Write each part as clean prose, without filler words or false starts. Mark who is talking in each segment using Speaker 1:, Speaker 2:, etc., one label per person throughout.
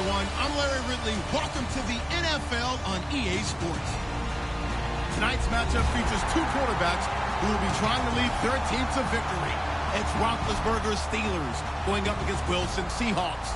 Speaker 1: everyone. I'm Larry Ridley. Welcome to the NFL on EA Sports. Tonight's matchup features two quarterbacks who will be trying to lead their team to victory. It's Roethlisberger's Steelers going up against Wilson Seahawks.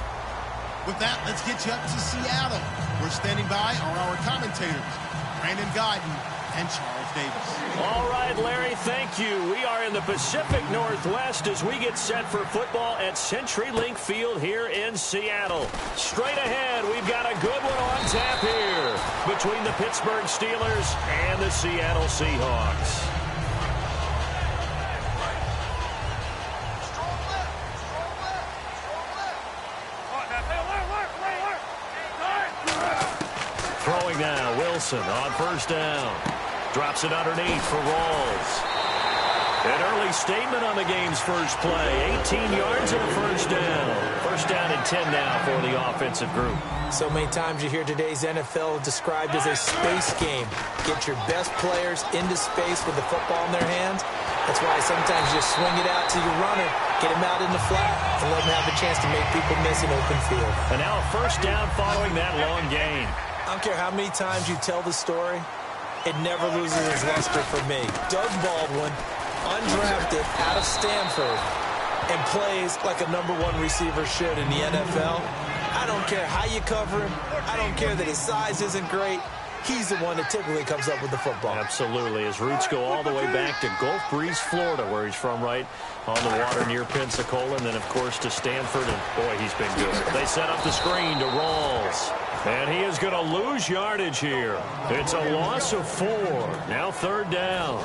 Speaker 1: With that, let's get you up to Seattle. We're standing by are our commentators, Brandon Guyton and Charles Davis.
Speaker 2: All right, Larry, thank you. We are in the Pacific Northwest as we get set for football at CenturyLink Field here in Seattle. Straight ahead, we've got a good one on tap here between the Pittsburgh Steelers and the Seattle Seahawks. Throwing now, Wilson on first down. Drops it underneath for Rawls. An early statement on the game's first play. 18 yards and a first down. First down and 10 now for the offensive group.
Speaker 3: So many times you hear today's NFL described as a space game. Get your best players into space with the football in their hands. That's why sometimes you just swing it out to your runner, get him out in the flat, and let him have a chance to make people miss an open field.
Speaker 2: And now a first down following that long gain.
Speaker 3: I don't care how many times you tell the story, it never loses its luster for me. Doug Baldwin, undrafted out of Stanford, and plays like a #1 receiver should in the NFL. I don't care how you cover him. I don't care that his size isn't great. He's the one that typically comes up with the football.
Speaker 2: Absolutely. His roots go all the way back to Gulf Breeze, Florida, where he's from, right on the water near Pensacola, and then, of course, to Stanford, and, boy, he's been good. They set up the screen to Rawls, and he is going to lose yardage here. It's a loss of 4. Now third down.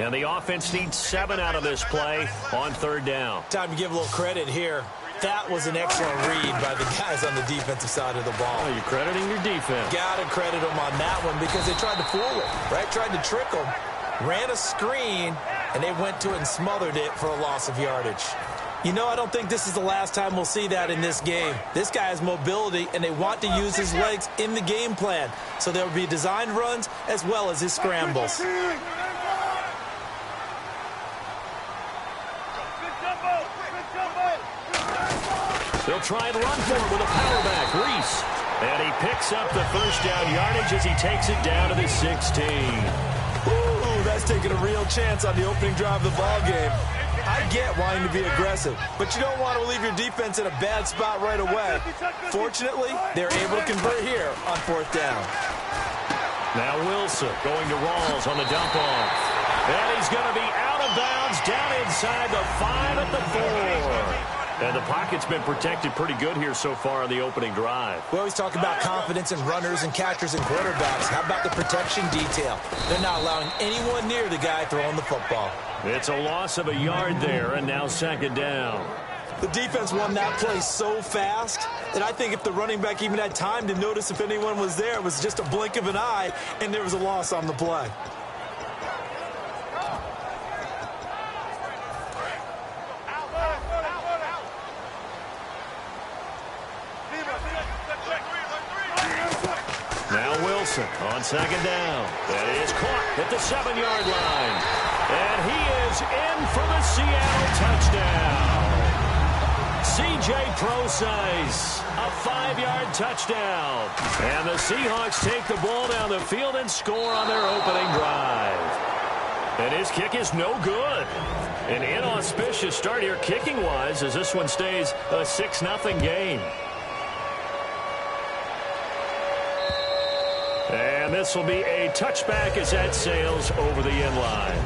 Speaker 2: And the offense needs 7 out of this play on third down.
Speaker 3: Time to give a little credit here. That was an excellent read by the guys on the defensive side of the ball.
Speaker 2: Oh, you're crediting your defense.
Speaker 3: Got to credit them on that one because they tried to fool him, right? Tried to trick him. Ran a screen, and they went to it and smothered it for a loss of yardage. You know, I don't think this is the last time we'll see that in this game. This guy has mobility, and they want to use his legs in the game plan. So there will be designed runs as well as his scrambles.
Speaker 2: They'll try and run for it with a power back, Reese. And he picks up the first down yardage as he takes it down to the 16.
Speaker 3: Ooh, that's taking a real chance on the opening drive of the ball game. I get wanting to be aggressive, but you don't want to leave your defense in a bad spot right away. Fortunately, they're able to convert here on fourth down.
Speaker 2: Now Wilson going to Rawls on the dump off. And he's going to be out of bounds down inside the 5 at the 4. And the pocket's been protected pretty good here so far on the opening drive.
Speaker 3: We always talk about confidence in runners and catchers and quarterbacks. How about the protection detail? They're not allowing anyone near the guy throwing the football.
Speaker 2: It's a loss of a yard there, and now second down.
Speaker 3: The defense won that play so fast that I think if the running back even had time to notice if anyone was there, it was just a blink of an eye, and there was a loss on the play.
Speaker 2: Now Wilson on second down. That is caught at the 7-yard line. And he is in for the Seattle touchdown. C.J. Procise, a 5-yard touchdown. And the Seahawks take the ball down the field and score on their opening drive. And his kick is no good. An inauspicious start here kicking-wise as this one stays a 6-0 game. And this will be a touchback as that sails over the end line.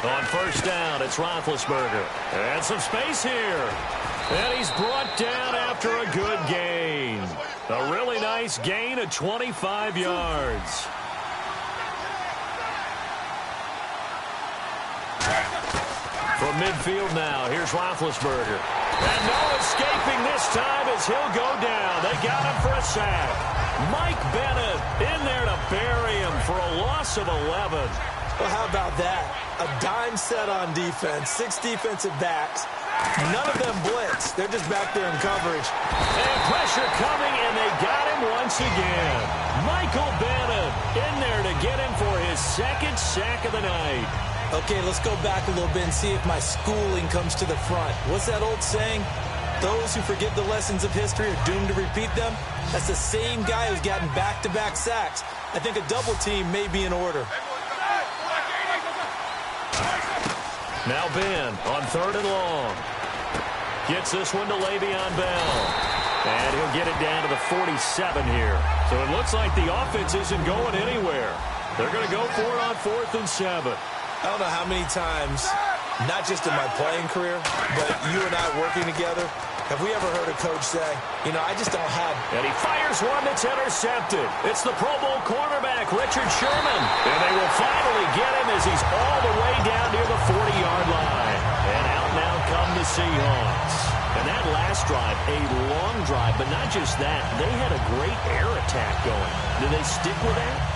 Speaker 2: On first down, it's Roethlisberger. And some space here. And he's brought down after a good gain. A really nice gain of 25 yards. From midfield now, here's Roethlisberger. And no escaping this time as he'll go down. They got him for a sack. Mike Bennett in there to bury him for a loss of 11.
Speaker 3: Well, how about that? A dime set on defense, 6 defensive backs, None of them blitz. They're just back there in coverage.
Speaker 2: And pressure coming, and they got him once again. Michael Bannon in there to get him for his second sack of the night.
Speaker 3: Okay, let's go back a little bit and see if my schooling comes to the front. What's that old saying? Those who forget the lessons of history are doomed to repeat them. That's the same guy who's gotten back-to-back sacks. I think a double team may be in order.
Speaker 2: Now Ben on 3rd and long. Gets this one to Le'Veon Bell. And he'll get it down to the 47 here. So it looks like the offense isn't going anywhere. They're going to go for it on 4th and 7.
Speaker 3: I don't know how many times, not just in my playing career, but you and I working together, have we ever heard a coach say, you know, I just don't have...
Speaker 2: And he fires one that's intercepted. It's the Pro Bowl cornerback, Richard Sherman. And they will finally get him as he's all the way down near the 40-yard line. And out now come the Seahawks. And that last drive, a long drive, but not just that. They had a great air attack going. Do they stick with that?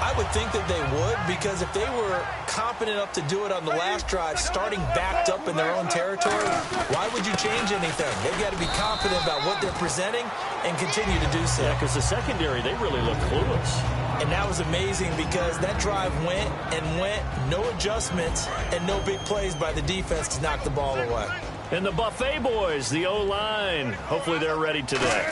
Speaker 3: I would think that they would, because if they were competent enough to do it on the last drive, starting backed up in their own territory, why would you change anything? They've got to be confident about what they're presenting and continue to do so.
Speaker 2: Yeah, because the secondary, they really look clueless.
Speaker 3: And that was amazing because that drive went and went, no adjustments, and no big plays by the defense to knock the ball away.
Speaker 2: And the Buffet boys, the O-line, hopefully they're ready today.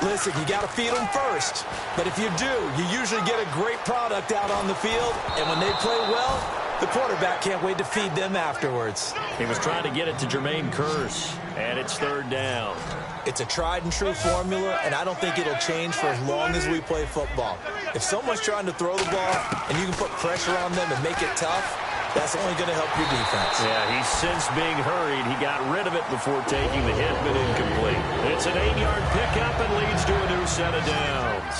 Speaker 3: Listen, you got to feed them first. But if you do, you usually get a great product out on the field. And when they play well, the quarterback can't wait to feed them afterwards.
Speaker 2: He was trying to get it to Jermaine Kearse, and it's 3rd down.
Speaker 3: It's a tried-and-true formula, and I don't think it'll change for as long as we play football. If someone's trying to throw the ball and you can put pressure on them and make it tough, that's only going to help your defense.
Speaker 2: Yeah, he's since being hurried. He got rid of it before taking the hit, but incomplete. It's an 8-yard pickup and leads to a new set of downs.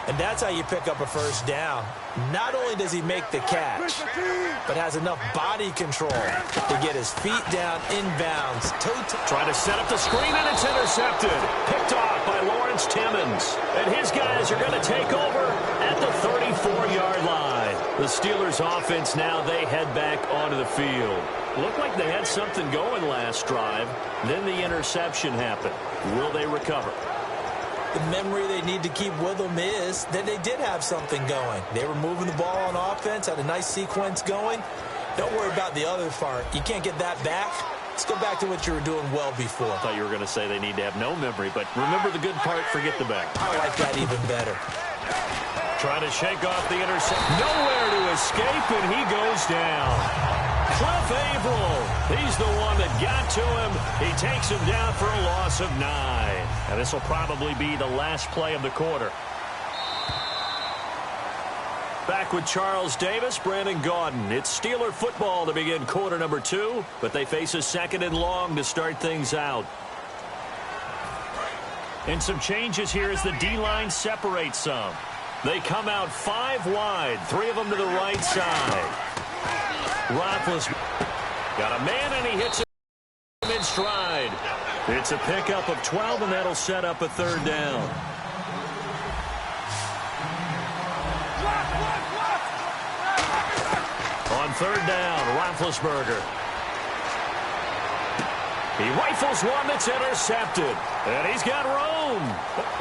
Speaker 3: And that's how you pick up a first down. Not only does he make the catch, but has enough body control to get his feet down inbounds.
Speaker 2: Trying to set up the screen, and it's intercepted. Picked off by Lawrence Timmons. And his guys are going to take over at the 34-yard line. The Steelers' offense now, they head back onto the field. Looked like they had something going last drive. Then the interception happened. Will they recover?
Speaker 3: The memory they need to keep with them is that they did have something going. They were moving the ball on offense, had a nice sequence going. Don't worry about the other part. You can't get that back. Let's go back to what you were doing well before.
Speaker 2: I thought you were going to say they need to have no memory, but remember the good part, forget the bad.
Speaker 3: I like that even better.
Speaker 2: Trying to shake off the interception. Nowhere to escape, and he goes down. Cliff Averill, he's the one that got to him. He takes him down for a loss of 9. And this will probably be the last play of the quarter. Back with Charles Davis, Brandon Gaudin. It's Steeler football to begin quarter number 2, but they face a 2nd and long to start things out. And some changes here as the D-line separates some. They come out 5 wide, 3 of them to the right side. Roethlisberger got a man, and he hits him in stride. It's a pickup of 12, and that'll set up a 3rd down. On 3rd down, Roethlisberger. He rifles one that's intercepted. And he's got room.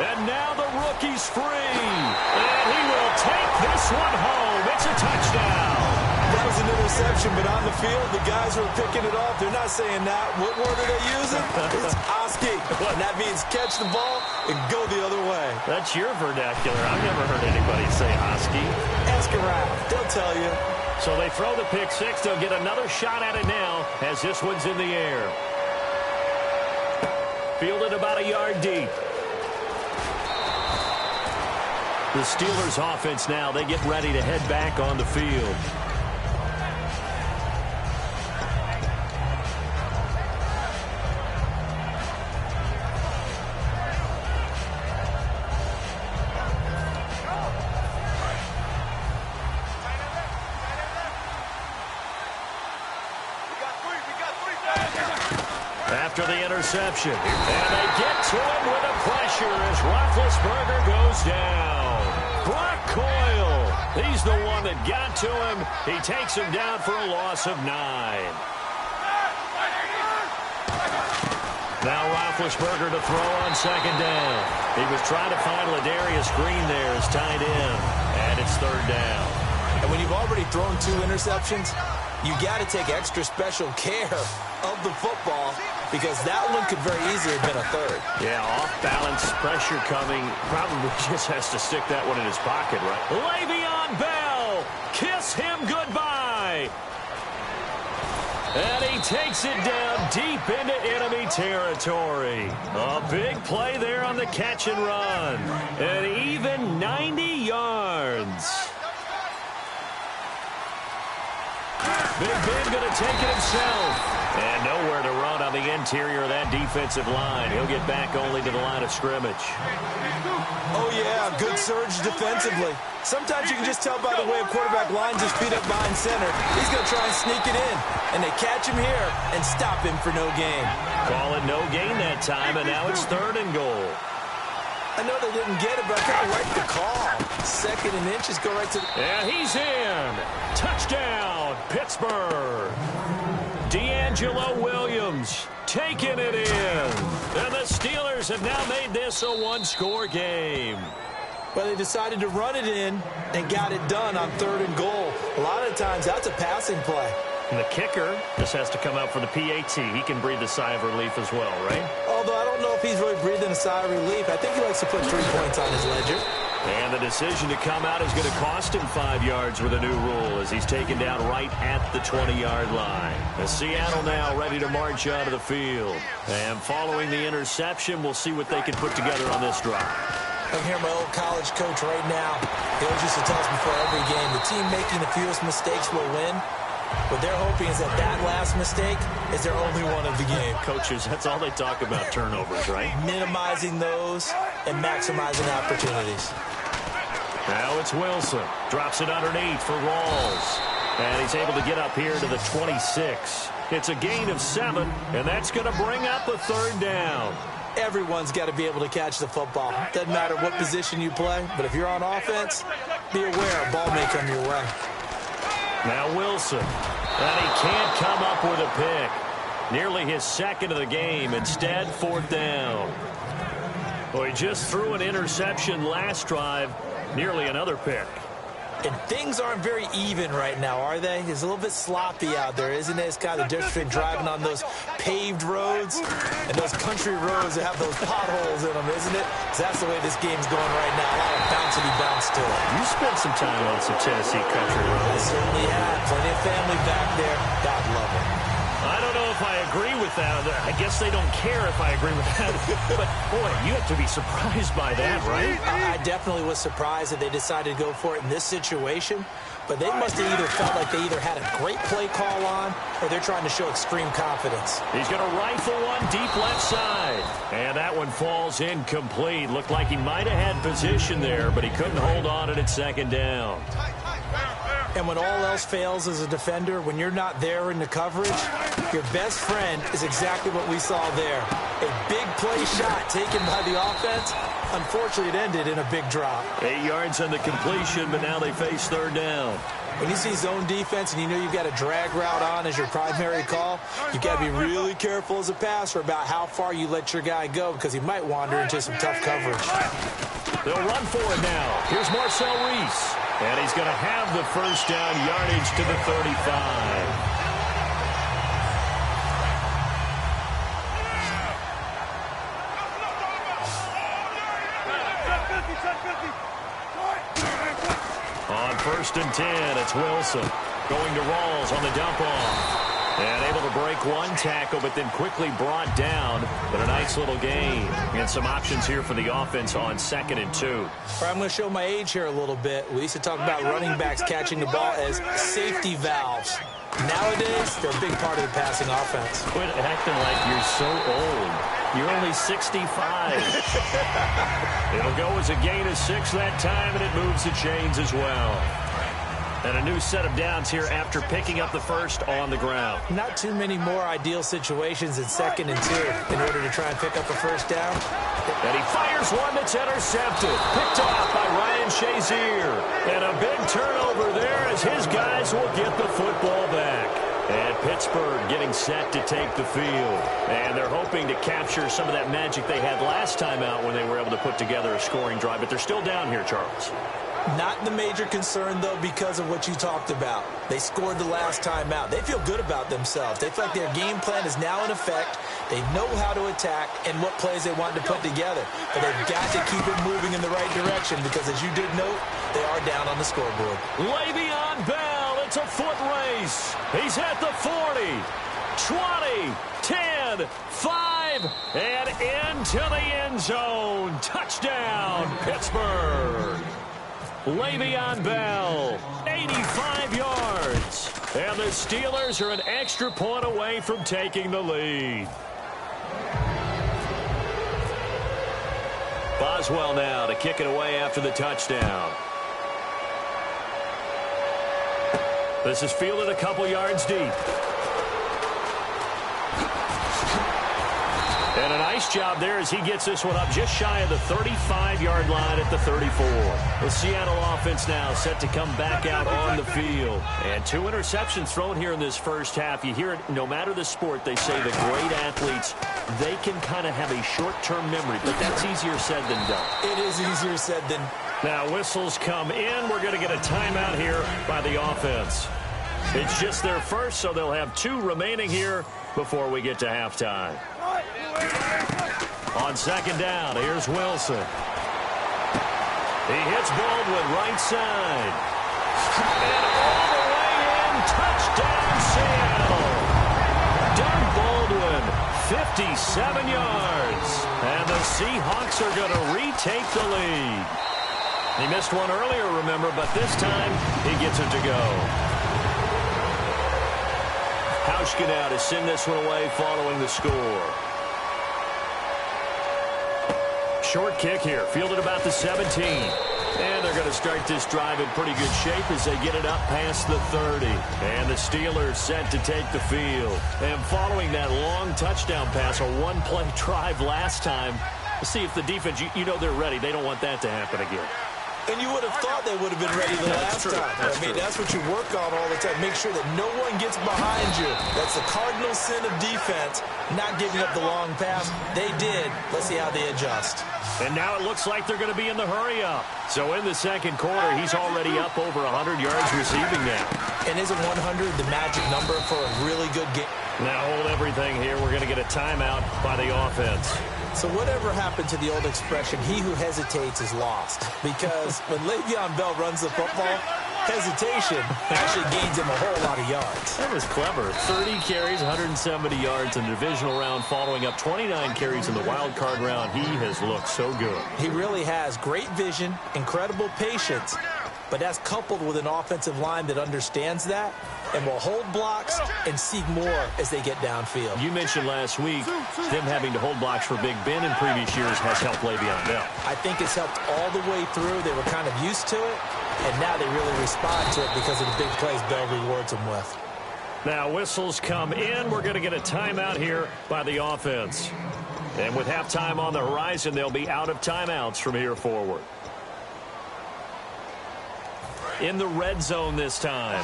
Speaker 2: And now the rookie's free. And he will take this one home. It's a touchdown.
Speaker 3: That was an interception, but on the field, the guys who are picking it off, they're not saying that. What word are they using? It's Oski. And that means catch the ball and go the other way.
Speaker 2: That's your vernacular. I've never heard anybody say Oski.
Speaker 3: Ask around. They'll tell you.
Speaker 2: So they throw the pick 6. They'll get another shot at it now as this one's in the air. Fielded about a yard deep. The Steelers' offense now, they get ready to head back on the field. After the interception, and they get to him with a pressure as Roethlisberger goes down. Brock Coyle, he's the one that got to him. He takes him down for a loss of 9. Now Roethlisberger to throw on second down. He was trying to find Ladarius Green there as tight end. And it's third down.
Speaker 3: And when you've already thrown 2 interceptions, you got to take extra special care of the football because that one could very easily have been a third.
Speaker 2: Yeah, off-balance pressure coming. Probably just has to stick that one in his pocket, right? Le'Veon Bell, kiss him goodbye. And he takes it down deep into enemy territory. A big play there on the catch and run. And even 90 yards. Big Ben going to take it himself. And nowhere to run on the interior of that defensive line. He'll get back only to the line of scrimmage.
Speaker 3: Oh, yeah, good surge defensively. Sometimes you can just tell by the way a quarterback lines his feet up behind center. He's going to try and sneak it in. And they catch him here and stop him for no gain.
Speaker 2: Call it no gain that time, and now it's 3rd and goal.
Speaker 3: I know they didn't get it, but I kind of like the call. 2nd and inches go right to the...
Speaker 2: And he's in. Touchdown, Pittsburgh. D'Angelo Williams taking it in. And the Steelers have now made this a 1-score game.
Speaker 3: Well, they decided to run it in and got it done on 3rd and goal. A lot of times, that's a passing play.
Speaker 2: And the kicker just has to come out for the PAT. He can breathe a sigh of relief as well, right?
Speaker 3: Although I don't know if he's really breathing a sigh of relief. I think he likes to put 3 points on his ledger.
Speaker 2: And the decision to come out is going to cost him 5 yards with a new rule as he's taken down right at the 20-yard line. As Seattle now ready to march out of the field. And following the interception, we'll see what they can put together on this drive.
Speaker 3: I'm hearing my old college coach right now. He always used to tell us before every game, the team making the fewest mistakes will win. What they're hoping is that that last mistake is their only one of the game.
Speaker 2: Coaches, that's all they talk about, turnovers, right?
Speaker 3: Minimizing those and maximizing opportunities.
Speaker 2: Now it's Wilson. Drops it underneath for Rawls. And he's able to get up here to the 26. It's a gain of 7, and that's going to bring up a 3rd down.
Speaker 3: Everyone's got to be able to catch the football. Doesn't matter what position you play, but if you're on offense, be aware a ball may come your way.
Speaker 2: Now Wilson. And he can't come up with a pick. Nearly his 2nd of the game. Instead, 4th down. Well, he just threw an interception last drive. Nearly another pick.
Speaker 3: And things aren't very even right now, are they? It's a little bit sloppy out there, isn't it? It's kind of the difference between driving on those paved roads and those country roads that have those potholes in them, isn't it? 'Cause that's the way this game's going right now. A lot of bouncy bounce to it.
Speaker 2: You spent some time on some Tennessee country roads.
Speaker 3: I certainly have. Plenty of family back there. God love it.
Speaker 2: I don't know if I agree with that. I guess they don't care if I agree with that. But, boy, you have to be surprised by that, right?
Speaker 3: I definitely was surprised that they decided to go for it in this situation. But they must have either felt like they either had a great play call on or they're trying to show extreme confidence.
Speaker 2: He's going to rifle one deep left side. And that one falls incomplete. Looked like he might have had position there, but he couldn't hold on it at 2nd down.
Speaker 3: And when all else fails as a defender, when you're not there in the coverage, your best friend is exactly what we saw there. A big play shot taken by the offense. Unfortunately, it ended in a big drop.
Speaker 2: 8 yards on the completion, but now they face 3rd down.
Speaker 3: When you see zone defense and you know you've got a drag route on as your primary call, you've got to be really careful as a passer about how far you let your guy go because he might wander into some tough coverage.
Speaker 2: They'll run for it now. Here's Marcel Reese. And he's going to have the 1st down, yardage to the 35. On 1st and 10, it's Wilson. Going to Rawls on the dump off. And able to break one tackle, but then quickly brought down. But a nice little gain. And some options here for the offense on 2nd and 2.
Speaker 3: All right, I'm going to show my age here a little bit. We used to talk about running backs catching the ball as safety valves. Nowadays, they're a big part of the passing offense.
Speaker 2: Quit acting like you're so old. You're only 65. It'll go as a gain of 6 that time, and it moves the chains as well. And a new set of downs here after picking up the 1st on the ground.
Speaker 3: Not too many more ideal situations in 2nd and 2 in order to try and pick up a 1st down.
Speaker 2: And he fires one that's intercepted. Picked off by Ryan Shazier. And a big turnover there as his guys will get the football back. And Pittsburgh getting set to take the field. And they're hoping to capture some of that magic they had last time out when they were able to put together a scoring drive. But they're still down here, Charles.
Speaker 3: Not the major concern, though, because of what you talked about. They scored the last time out. They feel good about themselves. They feel like their game plan is now in effect. They know how to attack and what plays they want to put together. But they've got to keep it moving in the right direction because, as you did note, they are down on the scoreboard.
Speaker 2: Le'Veon Bell, it's a foot race. He's at the 40, 20, 10, 5, and into the end zone. Touchdown, Pittsburgh. Le'Veon Bell, 85 yards. And the Steelers are an extra point away from taking the lead. Boswell now to kick it away after the touchdown. This is fielded a couple yards deep. And a nice job there as he gets this one up just shy of the 35-yard line at the 34. The Seattle offense now set to come back out on the field. And 2 interceptions thrown here in this first half. You hear it, no matter the sport, they say the great athletes, they can kind of have a short-term memory, but that's easier said than done.
Speaker 3: It is easier said than.
Speaker 2: Now whistles come in. We're going to get a timeout here by the offense. It's just their first, so they'll have 2 remaining here before we get to halftime. On second down, here's Wilson. He hits Baldwin right side. And all the way in, touchdown Seattle. Doug Baldwin, 57 yards. And the Seahawks are going to retake the lead. He missed one earlier, remember, but this time he gets it to go. Hauschka now to send this one away following the score. Short kick here, fielded about the 17. And they're going to start this drive in pretty good shape as they get it up past the 30. And the Steelers set to take the field. And following that long touchdown pass, a one-play drive last time, we'll see if the defense, you know they're ready. They don't want that to happen again.
Speaker 3: And you would have thought they would have been ready the last time. That's what you work on all the time. Make sure that no one gets behind you. That's the cardinal sin of defense, not giving up the long pass. They did. Let's see how they adjust.
Speaker 2: And now it looks like they're going to be in the hurry-up. So in the second quarter, he's already up over 100 yards receiving now.
Speaker 3: And isn't 100 the magic number for a really good game?
Speaker 2: Now hold everything here. We're going to get a timeout by the offense.
Speaker 3: So whatever happened to the old expression, he who hesitates is lost. Because when Le'Veon Bell runs the football, hesitation actually gains him a whole lot of yards.
Speaker 2: That was clever. 30 carries, 170 yards in the divisional round, following up 29 carries in the wild card round. He has looked so good.
Speaker 3: He really has. Great vision, incredible patience. But that's coupled with an offensive line that understands that and will hold blocks and seek more as they get downfield.
Speaker 2: You mentioned last week them having to hold blocks for Big Ben in previous years has helped Le'Veon Bell.
Speaker 3: I think it's helped all the way through. They were kind of used to it, and now they really respond to it because of the big plays Bell rewards them with.
Speaker 2: Now whistles come in. We're going to get a timeout here by the offense. And with halftime on the horizon, they'll be out of timeouts from here forward. In the red zone this time.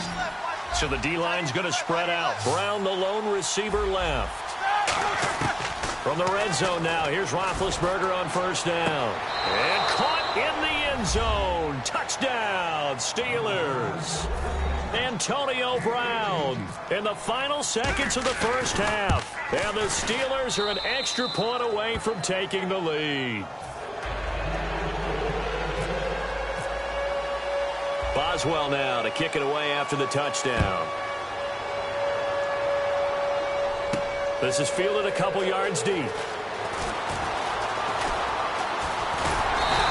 Speaker 2: So the D-line's going to spread out. Brown, the lone receiver, left. From the red zone now, here's Roethlisberger on first down. And caught in the end zone. Touchdown, Steelers. Antonio Brown in the final seconds of the first half. And the Steelers are an extra point away from taking the lead. Boswell now to kick it away after the touchdown. This is fielded a couple yards deep.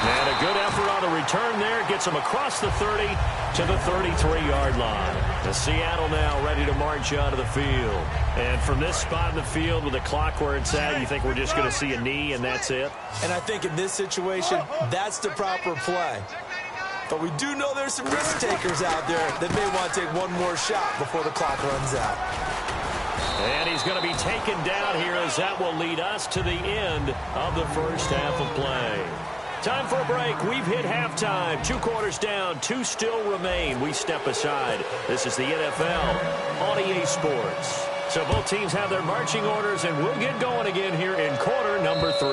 Speaker 2: And a good effort on the return there. Gets him across the 30 to the 33-yard line. The Seattle now ready to march out of the field. And from this spot in the field with the clock where it's at, you think we're just going to see a knee and that's it?
Speaker 3: And I think in this situation, that's the proper play. But we do know there's some risk takers out there that may want to take one more shot before the clock runs out.
Speaker 2: And he's going to be taken down here as that will lead us to the end of the first half of play. Time for a break. We've hit halftime. 2 quarters down. 2 still remain. We step aside. This is the NFL on EA Sports. So both teams have their marching orders, and we'll get going again here in quarter number 3.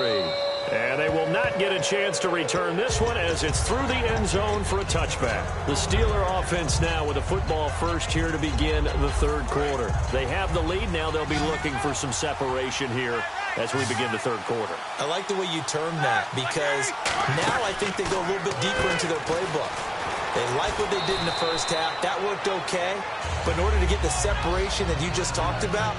Speaker 2: And they will not get a chance to return this one as it's through the end zone for a touchback. The Steeler offense now with a football first here to begin the third quarter. They have the lead. Now they'll be looking for some separation here as we begin the third quarter.
Speaker 3: I like the way you term that because now I think they go a little bit deeper into their playbook. They like what they did in the first half. That worked okay. But in order to get the separation that you just talked about,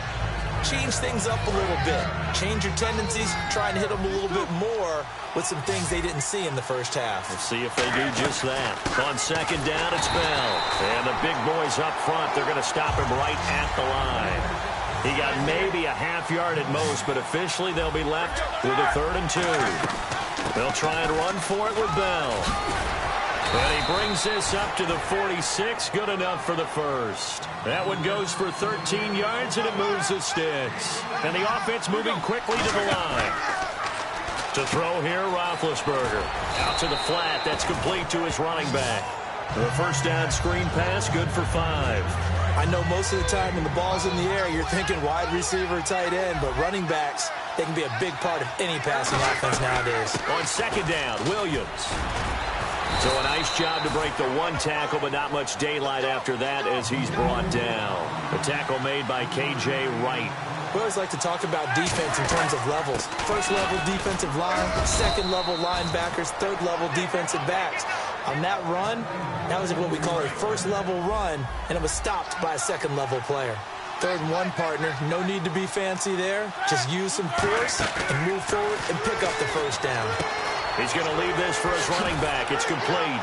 Speaker 3: change things up a little bit. Change your tendencies, try and hit them a little bit more with some things they didn't see in the first half.
Speaker 2: We'll see if they do just that. On second down, it's Bell. And the big boys up front, they're going to stop him right at the line. He got maybe a half yard at most, but officially they'll be left with a 3rd and 2. They'll try and run for it with Bell. And he brings this up to the 46. Good enough for the first. That one goes for 13 yards, and it moves the sticks. And the offense moving quickly to the line. To throw here, Roethlisberger. Out to the flat. That's complete to his running back. The first down screen pass, good for 5.
Speaker 3: I know most of the time when the ball's in the air, you're thinking wide receiver, tight end, but running backs, they can be a big part of any passing offense nowadays.
Speaker 2: On second down, Williams. So a nice job to break the 1 tackle, but not much daylight after that as he's brought down. The tackle made by K.J. Wright.
Speaker 3: We always like to talk about defense in terms of levels. First level defensive line, second level linebackers, third level defensive backs. On that run, that was what we call a first level run, and it was stopped by a second level player. 3rd and 1, partner. No need to be fancy there. Just use some force and move forward and pick up the first down.
Speaker 2: He's going to leave this for his running back. It's complete.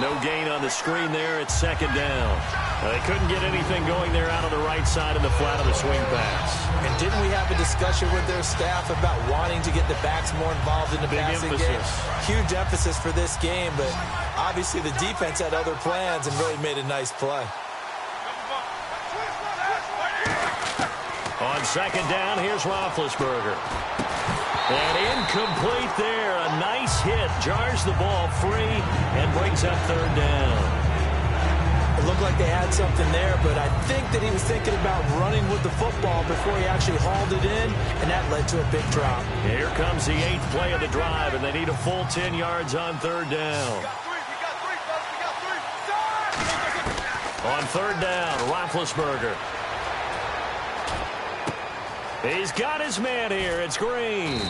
Speaker 2: No gain on the screen there. It's second down. They couldn't get anything going there out of the right side of the flat of the swing pass.
Speaker 3: And didn't we have a discussion with their staff about wanting to get the backs more involved in the passing game? Huge emphasis for this game, but obviously the defense had other plans and really made a nice play.
Speaker 2: On second down, here's Roethlisberger. And incomplete there. A nice hit. Jars the ball free and brings up 3rd down.
Speaker 3: It looked like they had something there, but I think that he was thinking about running with the football before he actually hauled it in, and that led to a big drop.
Speaker 2: Here comes the 8th play of the drive, and they need a full 10 yards on 3rd down. On 3rd down, Roethlisberger. He's got his man here. It's Green.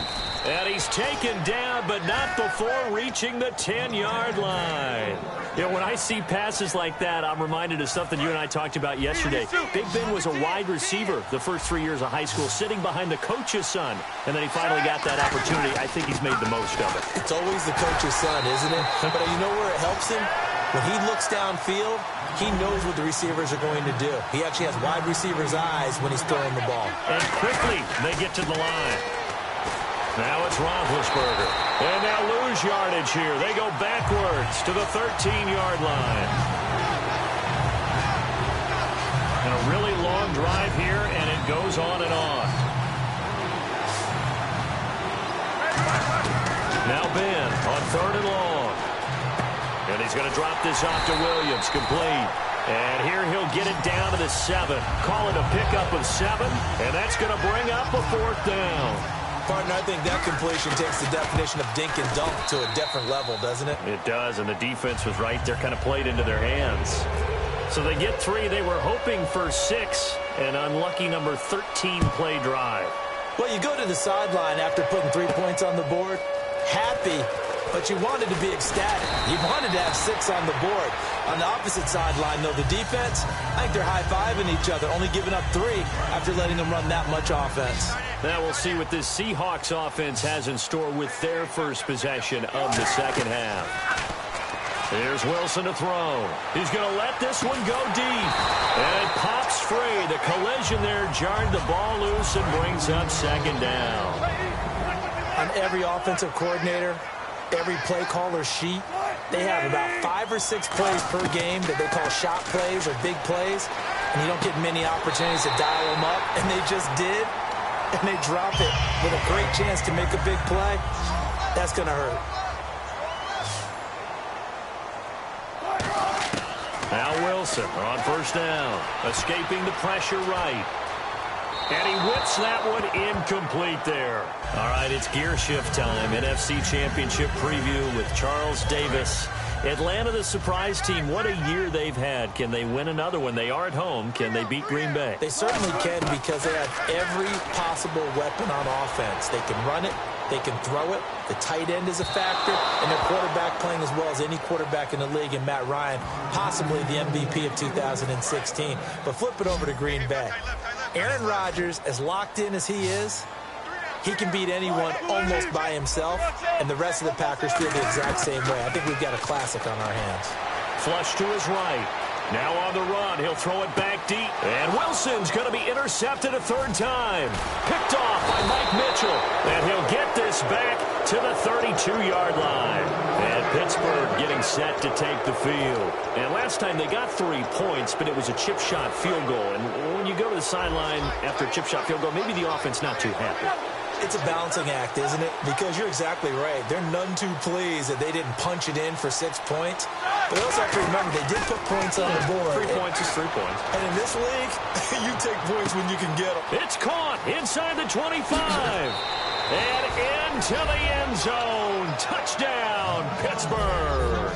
Speaker 2: And he's taken down, but not before reaching the 10-yard line. You know, when I see passes like that, I'm reminded of something you and I talked about yesterday. Big Ben was a wide receiver the first 3 years of high school, sitting behind the coach's son. And then he finally got that opportunity. I think he's made the most of it.
Speaker 3: It's always the coach's son, isn't it? But you know where it helps him? When he looks downfield, he knows what the receivers are going to do. He actually has wide receivers' eyes when he's throwing the ball.
Speaker 2: And quickly, they get to the line. Now it's Roethlisberger. And they'll lose yardage here. They go backwards to the 13-yard line. And a really long drive here, and it goes on and on. Now Ben on 3rd and long. And he's going to drop this off to Williams, complete. And here he'll get it down to the 7. Call it a pickup of 7, and that's going to bring up a 4th down.
Speaker 3: Partner, I think that completion takes the definition of dink and dunk to a different level, doesn't it?
Speaker 2: It does, and the defense was right there, kind of played into their hands. So they get 3. They were hoping for 6, an unlucky number 13 play drive.
Speaker 3: Well, you go to the sideline after putting 3 points on the board, happy, but you wanted to be ecstatic. You wanted to have 6 on the board. On the opposite sideline, though, the defense, I think they're high-fiving each other, only giving up 3 after letting them run that much offense.
Speaker 2: Now we'll see what this Seahawks offense has in store with their first possession of the second half. Here's Wilson to throw. He's going to let this one go deep. And it pops free. The collision there jarred the ball loose and brings up second down.
Speaker 3: On every offensive coordinator, every play caller sheet, they have about 5 or 6 plays per game that they call shot plays or big plays, and you don't get many opportunities to dial them up, and they just did, and they drop it with a great chance to make a big play. That's going to hurt.
Speaker 2: Now Wilson on first down. Escaping the pressure right. And he whips that one incomplete there. All right, it's gear shift time. NFC Championship preview with Charles Davis. Atlanta, the surprise team. What a year they've had. Can they win another one? They are at home. Can they beat Green Bay?
Speaker 3: They certainly can because they have every possible weapon on offense. They can run it. They can throw it. The tight end is a factor. And their quarterback playing as well as any quarterback in the league, and Matt Ryan, possibly the MVP of 2016. But flip it over to Green Bay. Aaron Rodgers, as locked in as he is, he can beat anyone almost by himself, and the rest of the Packers feel the exact same way. I think we've got a classic on our hands.
Speaker 2: Flush to his right. Now on the run. He'll throw it back deep. And Wilson's going to be intercepted a third time. Picked off by Mike Mitchell. And he'll get this back to the 32-yard line. And Pittsburgh getting set to take the field. And last time they got 3 points, but it was a chip shot field goal. And when you go to the sideline after a chip shot field goal, maybe the offense not too happy.
Speaker 3: It's a balancing act, isn't it? Because you're exactly right. They're none too pleased that they didn't punch it in for 6 points. But also have to remember, they did put points on the board.
Speaker 2: 3 points is 3 points.
Speaker 3: And in this league, you take points when you can get them.
Speaker 2: It's caught inside the 25. And into the end zone. Touchdown, Pittsburgh.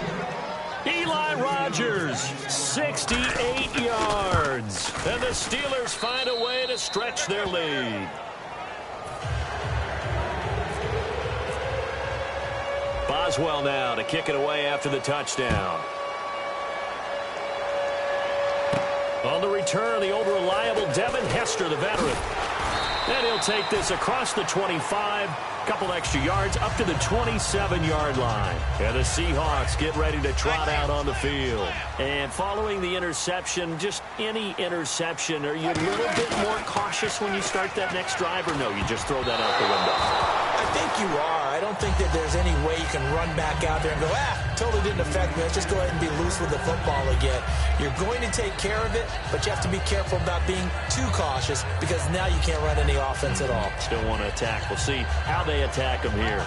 Speaker 2: Eli Rogers, 68 yards. And the Steelers find a way to stretch their lead. Boswell now to kick it away after the touchdown. On the return, the old reliable Devin Hester, the veteran. And he'll take this across the 25, couple extra yards, up to the 27-yard line. And the Seahawks get ready to trot out on the field. And following the interception, just any interception, are you a little bit more cautious when you start that next drive, or no, you just throw that out the window?
Speaker 3: I think you are. I don't think that there's any way you can run back out there and go, totally didn't affect me. Let's just go ahead and be loose with the football again. You're going to take care of it, but you have to be careful about being too cautious because now you can't run any offense at all.
Speaker 2: Still want to attack. We'll see how they attack them here.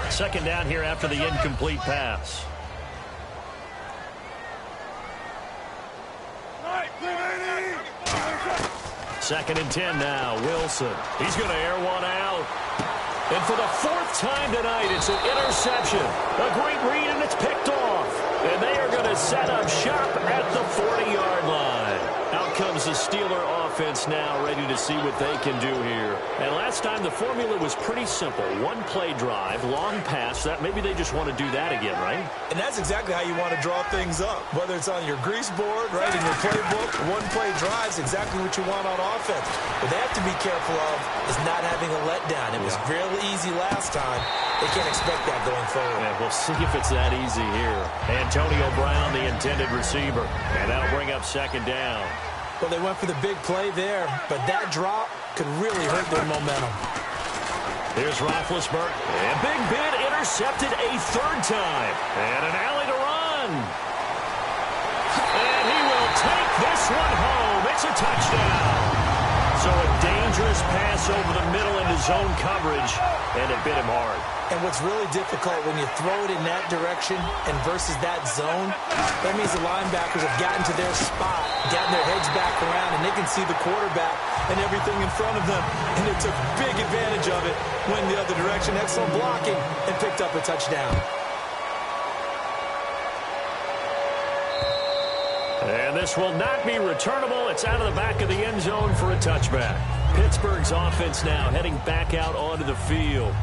Speaker 2: Second down here after the incomplete pass. Second and 10 now. Wilson. He's going to air one out. And for the 4th time tonight, it's an interception. A great read, and it's picked off. And they are going to set up shop at the 40-yard line. Out comes the Steeler offense now, ready to see what they can do here. And last time, the formula was pretty simple. One-play drive, long pass. That maybe they just want to do that again, right?
Speaker 3: And that's exactly how you want to draw things up. Whether it's on your grease board, right, in your playbook, one-play drive is exactly what you want on offense. What they have to be careful of is not having a letdown. It was real easy last time. They can't expect that going forward.
Speaker 2: Yeah, we'll see if it's that easy here. Antonio Brown, the intended receiver. And that'll bring up second down.
Speaker 3: Well, they went for the big play there, but that drop could really hurt their momentum.
Speaker 2: Here's Roethlisberger. And Big Ben intercepted a 3rd time. And an alley to run. And he will take this one home. It's a touchdown. So a dangerous pass over the middle into zone coverage, and it bit him hard.
Speaker 3: And what's really difficult when you throw it in that direction and versus that zone, that means the linebackers have gotten to their spot, gotten their heads back around, and they can see the quarterback and everything in front of them. And they took big advantage of it, went the other direction, excellent blocking, and picked up a touchdown.
Speaker 2: And this will not be returnable. It's out of the back of the end zone for a touchback. Pittsburgh's offense now heading back out onto the field.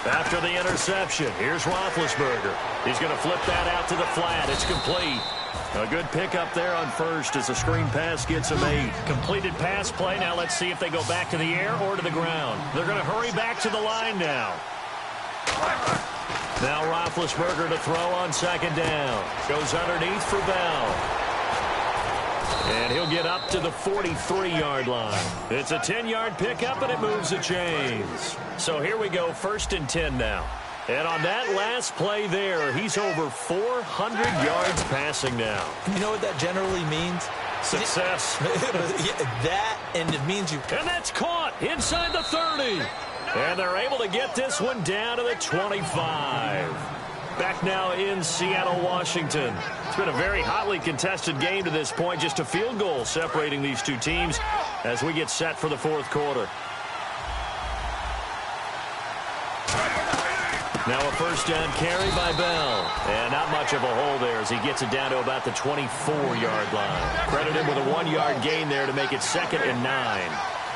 Speaker 2: After the interception, here's Roethlisberger. He's going to flip that out to the flat. It's complete. A good pickup there on first as the screen pass gets him 8. Completed pass play. Now let's see if they go back to the air or to the ground. They're going to hurry back to the line now. Now Roethlisberger to throw on second down. Goes underneath for Bell. And he'll get up to the 43-yard line. It's a 10-yard pickup, and it moves the chains. So here we go, 1st and 10 now. And on that last play there, he's over 400 yards passing now.
Speaker 3: You know what that generally means?
Speaker 2: Success.
Speaker 3: That, and it means you...
Speaker 2: And that's caught inside the 30. And they're able to get this one down to the 25. Back now in Seattle, Washington. It's been a very hotly contested game to this point. Just a field goal separating these two teams as we get set for the 4th quarter. Now a 1st down carry by Bell. And not much of a hole there as he gets it down to about the 24-yard line. Credit him with a 1-yard gain there to make it 2nd and 9.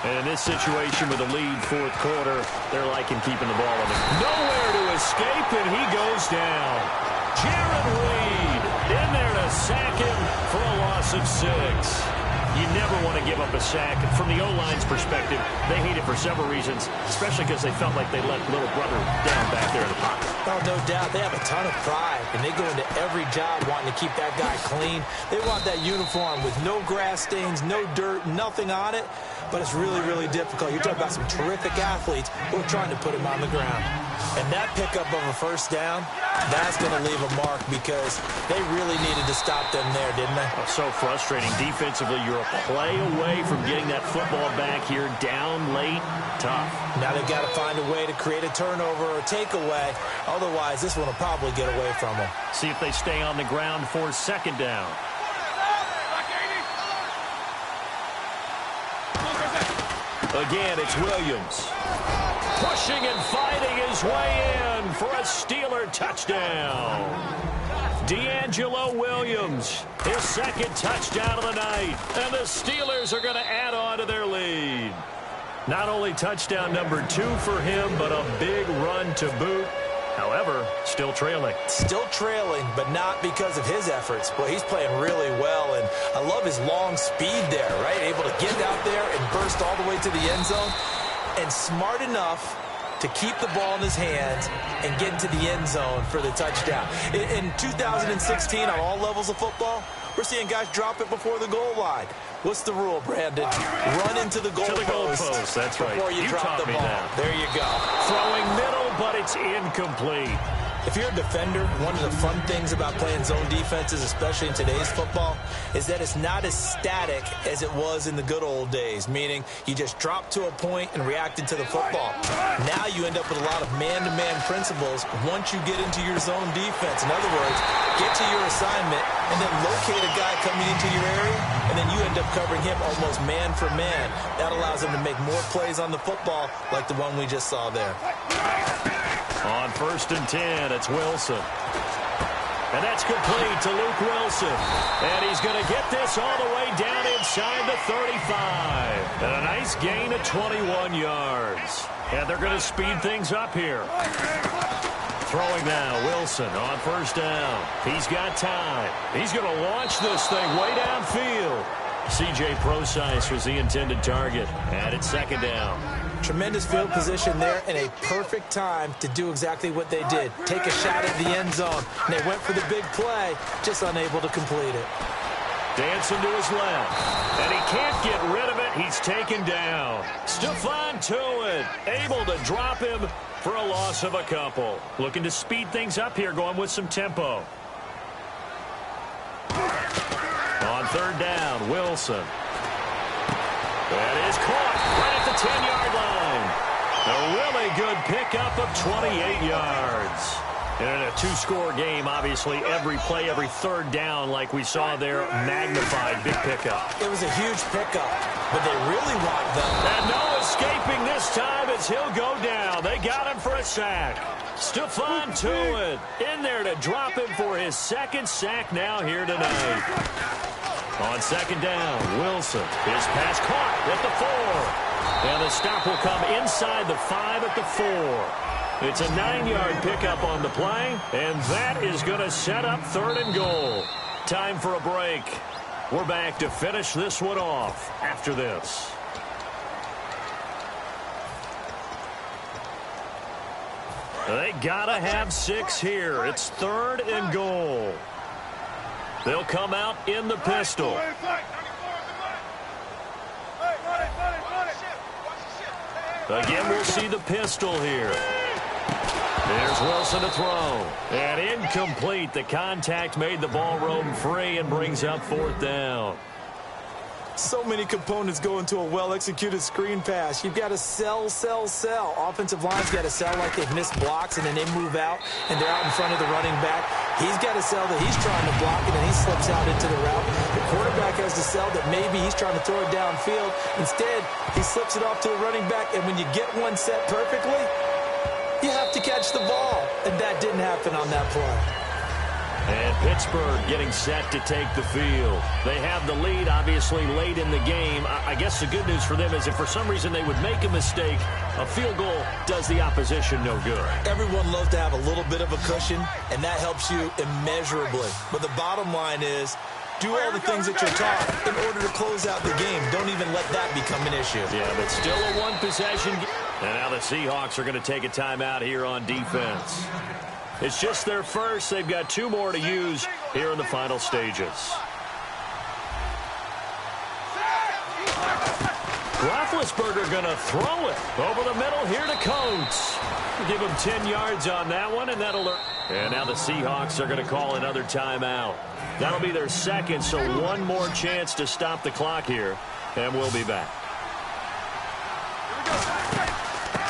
Speaker 2: And in this situation with a lead 4th quarter, they're liking keeping the ball on him. Nowhere to escape, and he goes down. Jared Reed in there to sack him for a loss of 6. You never want to give up a sack. From the O-line's perspective, they hate it for several reasons, especially because they felt like they let little brother down back there in the pocket.
Speaker 3: Oh, no doubt. They have a ton of pride, and they go into every job wanting to keep that guy clean. They want that uniform with no grass stains, no dirt, nothing on it. But it's really, really difficult. You're talking about some terrific athletes who are trying to put him on the ground. And that pickup of a 1st down, that's going to leave a mark because they really needed to stop them there, didn't they?
Speaker 2: Oh, so frustrating. Defensively, you're a play away from getting that football back here down late. Tough.
Speaker 3: Now they've got to find a way to create a turnover or a takeaway. Otherwise, this one will probably get away from them.
Speaker 2: See if they stay on the ground for 2nd down. Again, it's Williams. Pushing and fighting his way in for a Steeler touchdown. D'Angelo Williams, his 2nd touchdown of the night. And the Steelers are going to add on to their lead. Not only touchdown number 2 for him, but a big run to boot. However, still trailing.
Speaker 3: Still trailing, but not because of his efforts. Boy, he's playing really well, and I love his long speed there, right? Able to get out there and burst all the way to the end zone, and smart enough to keep the ball in his hands and get into the end zone for the touchdown. In 2016, on all levels of football, we're seeing guys drop it before the goal line. What's the rule, Brandon? Run into the goal post.
Speaker 2: That's right.
Speaker 3: Before you drop the ball.
Speaker 2: That.
Speaker 3: There you go.
Speaker 2: Throwing middle, but it's incomplete.
Speaker 3: If you're a defender, one of the fun things about playing zone defenses, especially in today's football, is that it's not as static as it was in the good old days, meaning you just drop to a point and reacted to the football. Now you end up with a lot of man-to-man principles once you get into your zone defense. In other words, get to your assignment and then locate a guy coming into your area, and then you end up covering him almost man for man. That allows him to make more plays on the football like the one we just saw there.
Speaker 2: On 1st and 10, it's Wilson. And that's complete to Luke Wilson. And he's going to get this all the way down inside the 35. And a nice gain of 21 yards. And they're going to speed things up here. Throwing now, Wilson on 1st down. He's got time. He's going to launch this thing way downfield. C.J. Prosise was the intended target. And it's 2nd down.
Speaker 3: Tremendous field position there and a perfect time to do exactly what they did. Take a shot at the end zone. And they went for the big play, just unable to complete it.
Speaker 2: Dancing to his left. And he can't get rid of it. He's taken down. Stephon Tuitt able to drop him for a loss of a couple. Looking to speed things up here, going with some tempo. On 3rd down, Wilson. That is caught right at the 10-yard line. A really good pickup of 28 yards. And in a 2-score game, obviously, every play, every 3rd down, like we saw there, magnified big pickup.
Speaker 3: It was a huge pickup, but they really want them.
Speaker 2: And no escaping this time as he'll go down. They got him for a sack. Stephon Tuitt in there to drop him for his 2nd sack now here tonight. On 2nd down, Wilson. His pass caught at the 4. And the stop will come inside the 5 at the 4. It's a 9-yard pickup on the play, and that is going to set up 3rd and goal. Time for a break. We're back to finish this one off after this. They gotta have 6 here. It's 3rd and goal. They'll come out in the pistol. Again, we'll see the pistol here. There's Wilson to throw. And incomplete. The contact made the ball roam free and brings up 4th down.
Speaker 3: So many components go into a well-executed screen pass. You've got to sell. Offensive line's got to sell like they've missed blocks, and then they move out, and they're out in front of the running back. He's got to sell that he's trying to block it, and he slips out into the route. The quarterback has to sell that maybe he's trying to throw it downfield. Instead, he slips it off to the running back, and when you get one set perfectly, you have to catch the ball, and that didn't happen on that play.
Speaker 2: And Pittsburgh getting set to take the field. They have the lead, obviously, late in the game. I guess the good news for them is if for some reason they would make a mistake, a field goal does the opposition no good.
Speaker 3: Everyone loves to have a little bit of a cushion, and that helps you immeasurably. But the bottom line is, do all the things that you're taught in order to close out the game. Don't even let that become an issue.
Speaker 2: Yeah, but still a one-possession. And now the Seahawks are going to take a timeout here on defense. It's just their first. They've got 2 more to use here in the final stages. Roethlisberger going to throw it over the middle here to Coates. Give him 10 yards on that one, and that'll... And now the Seahawks are going to call another timeout. That'll be their second, so one more chance to stop the clock here, and we'll be back.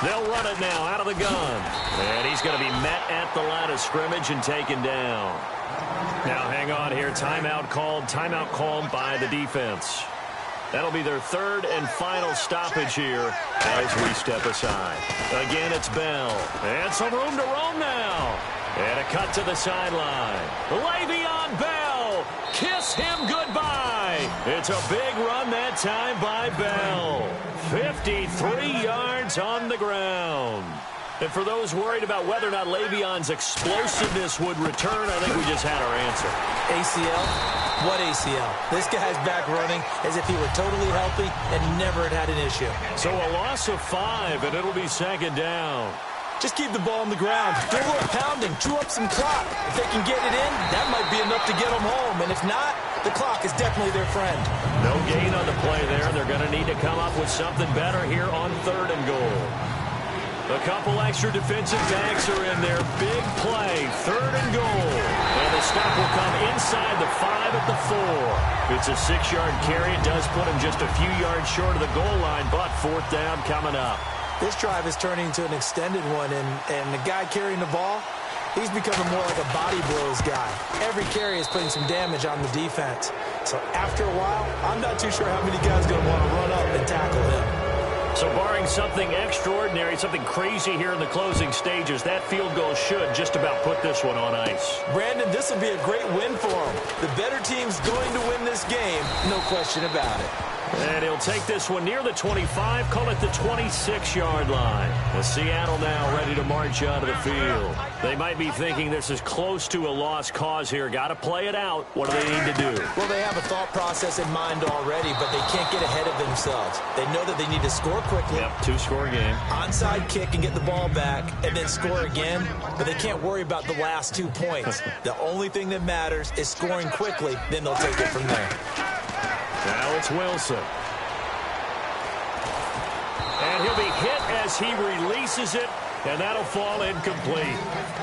Speaker 2: They'll run it now out of the gun. And he's going to be met at the line of scrimmage and taken down. Now hang on here. Timeout called by the defense. That'll be their 3rd and final stoppage here as we step aside. Again, it's Bell. And some room to roam now. And a cut to the sideline. Le'Veon Bell. Kiss him goodbye. It's a big run that time by Bell. 53 yards on the ground. And for those worried about whether or not Le'Veon's explosiveness would return, I think we just had our answer.
Speaker 3: ACL? What ACL? This guy's back running as if he were totally healthy and never had an issue.
Speaker 2: So a loss of 5, and it'll be 2nd down.
Speaker 3: Just keep the ball on the ground. Do a little pounding. Chew up some clock. If they can get it in, that might be enough to get them home. And if not, the clock is definitely their friend.
Speaker 2: No gain on the play there. They're going to need to come up with something better here on 3rd and goal. A couple extra defensive backs are in there. Big play. 3rd and goal. And the stop will come inside the 5 at the 4. It's a 6-yard carry. It does put him just a few yards short of the goal line, but 4th down coming up.
Speaker 3: This drive is turning into an extended one, and the guy carrying the ball, he's becoming more like a body blows guy. Every carry is putting some damage on the defense. So after a while, I'm not too sure how many guys are going to want to run up and tackle him.
Speaker 2: So barring something extraordinary, something crazy here in the closing stages, that field goal should just about put this one on ice.
Speaker 3: Brandon, this will be a great win for him. The better team's going to win this game, no question about it.
Speaker 2: And he'll take this one near the 25, call it the 26-yard line. Well, Seattle now ready to march out of the field. They might be thinking this is close to a lost cause here. Got to play it out. What do they need to do?
Speaker 3: Well, they have a thought process in mind already, but they can't get ahead of themselves. They know that they need to score quickly.
Speaker 2: Yep, 2-score game.
Speaker 3: Onside kick and get the ball back, and then score again. But they can't worry about the last 2 points. The only thing that matters is scoring quickly. Then they'll take it from there.
Speaker 2: Now it's Wilson. And he'll be hit as he releases it, and that'll fall incomplete.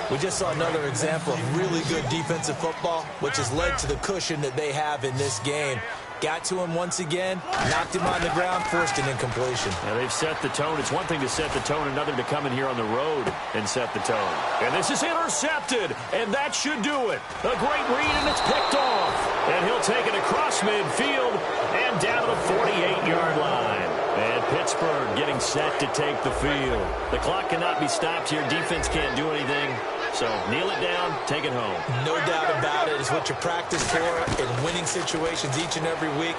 Speaker 3: We just saw another example of really good defensive football, which has led to the cushion that they have in this game. Got to him once again, knocked him on the ground, forced an incompletion.
Speaker 2: Now they've set the tone. It's one thing to set the tone, another to come in here on the road and set the tone. And this is intercepted, and that should do it. A great read, and it's picked off. And he'll take it across midfield and down to the 48-yard line. And Pittsburgh getting set to take the field. The clock cannot be stopped here. Defense can't do anything. So kneel it down, take it home.
Speaker 3: No doubt about it. It's what you practice for in winning situations each and every week.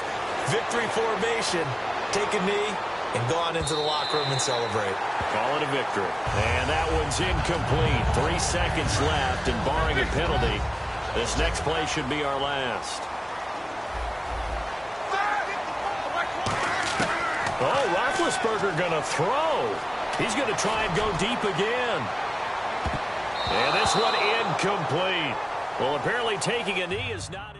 Speaker 3: Victory formation. Take a knee and go on into the locker room and celebrate.
Speaker 2: Call it a victory. And that one's incomplete. 3 seconds left, and barring a penalty, this next play should be our last. Oh, Roethlisberger going to throw. He's going to try and go deep again. And this one incomplete. Well, apparently taking a knee is not...